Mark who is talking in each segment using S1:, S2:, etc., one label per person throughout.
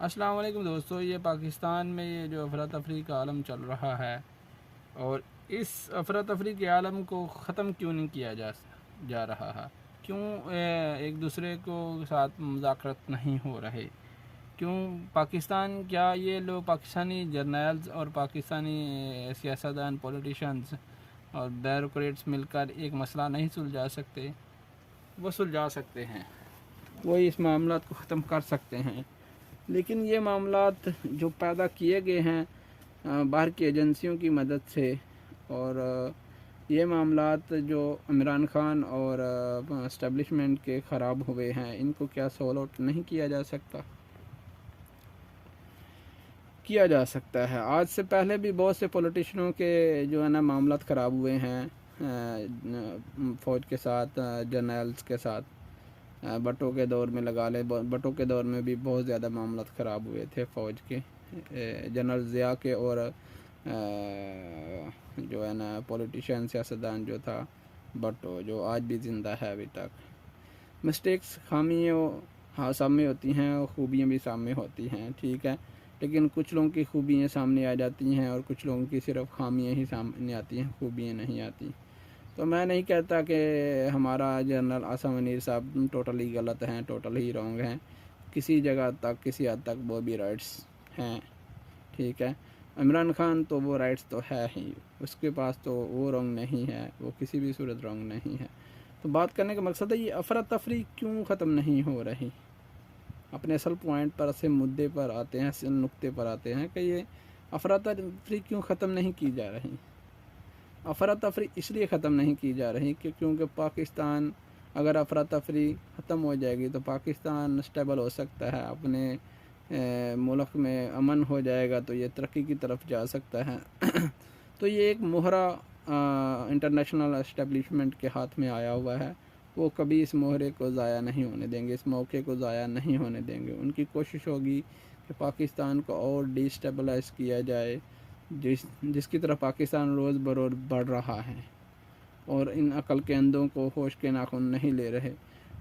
S1: السلام علیکم دوستو، یہ پاکستان میں یہ جو افراتفری کا عالم چل رہا ہے، اور اس افراتفری کے عالم کو ختم کیوں نہیں کیا جا رہا ہے؟ کیوں ایک دوسرے کو ساتھ مذاکرات نہیں ہو رہے؟ کیوں پاکستان، کیا یہ لوگ پاکستانی جرنیلز اور پاکستانی سیاستدان، پولیٹیشنز اور بیوروکریٹس مل کر ایک مسئلہ نہیں سلجھا سکتے؟ وہ سلجھا سکتے ہیں، وہ اس معاملات کو ختم کر سکتے ہیں، لیکن یہ معاملات جو پیدا کیے گئے ہیں باہر کی ایجنسیوں کی مدد سے، اور یہ معاملات جو عمران خان اور اسٹیبلشمنٹ کے خراب ہوئے ہیں، ان کو کیا سولو آؤٹ نہیں کیا جا سکتا؟ کیا جا سکتا ہے۔ آج سے پہلے بھی بہت سے پولیٹیشنوں کے جو ہے نا معاملات خراب ہوئے ہیں فوج کے ساتھ، جرنیلز کے ساتھ۔ بٹوں کے دور میں لگا لے، بٹوں کے دور میں بھی بہت زیادہ معاملات خراب ہوئے تھے فوج کے، جنرل ضیاء کے، اور جو ہے نا پولیٹیشین سیاستدان جو تھا بٹو، جو آج بھی زندہ ہے ابھی تک۔ مسٹیکس، خامیاں سامنے ہوتی ہیں اور خوبیاں بھی سامنے ہوتی ہیں، ٹھیک ہے، لیکن کچھ لوگوں کی خوبیاں سامنے آ جاتی ہیں اور کچھ لوگوں کی صرف خامیاں ہی سامنے آتی ہیں، خوبیاں نہیں آتی۔ تو میں نہیں کہتا کہ ہمارا جنرل عاصم منیر صاحب ٹوٹلی غلط ہیں، ٹوٹلی رونگ ہیں، کسی جگہ تک، کسی حد تک وہ بھی رائٹس ہیں، ٹھیک ہے۔ عمران خان تو وہ رائٹس تو ہے ہی، اس کے پاس تو وہ رونگ نہیں ہے، وہ کسی بھی صورت رونگ نہیں ہے۔ تو بات کرنے کا مقصد ہے یہ افراتفری کیوں ختم نہیں ہو رہی؟ اپنے اصل پوائنٹ پر، اصل مدعے پر آتے ہیں، اصل نقطے پر آتے ہیں کہ یہ افراتفری کیوں ختم نہیں کی جا رہی؟ افراتفری اس لیے ختم نہیں کی جا رہی کہ کیونکہ پاکستان، اگر افراتفری ختم ہو جائے گی تو پاکستان اسٹیبل ہو سکتا ہے، اپنے ملک میں امن ہو جائے گا تو یہ ترقی کی طرف جا سکتا ہے۔ تو یہ ایک مہرہ انٹرنیشنل اسٹیبلشمنٹ کے ہاتھ میں آیا ہوا ہے، وہ کبھی اس مہرے کو ضائع نہیں ہونے دیں گے، اس موقع کو ضائع نہیں ہونے دیں گے۔ ان کی کوشش ہوگی کہ پاکستان کو اور ڈی اسٹیبلائز کیا جائے، جس کی طرف پاکستان روز بروز بڑھ رہا ہے، اور ان عقل کے اندھوں کو ہوش کے ناخن نہیں لے رہے۔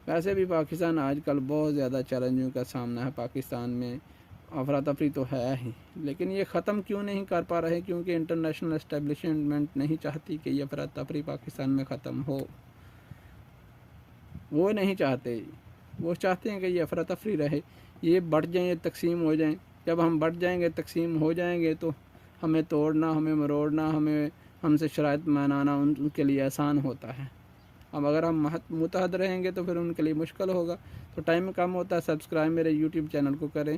S1: ویسے بھی پاکستان آج کل بہت زیادہ چیلنجوں کا سامنا ہے، پاکستان میں افراتفری تو ہے ہی، لیکن یہ ختم کیوں نہیں کر پا رہے؟ کیونکہ انٹرنیشنل اسٹیبلشمنٹ نہیں چاہتی کہ یہ افراتفری پاکستان میں ختم ہو، وہ نہیں چاہتے، وہ چاہتے ہیں کہ یہ افراتفری رہے، یہ بڑھ جائیں، یہ تقسیم ہو جائیں۔ جب ہم بڑھ جائیں گے، تقسیم ہو جائیں گے، تو ہمیں توڑنا، ہمیں مروڑنا، ہم سے شرائط منانا ان کے لیے آسان ہوتا ہے۔ اب اگر ہم متحد رہیں گے تو پھر ان کے لیے مشکل ہوگا۔ تو ٹائم کم ہوتا ہے، سبسکرائب میرے یوٹیوب چینل کو کریں۔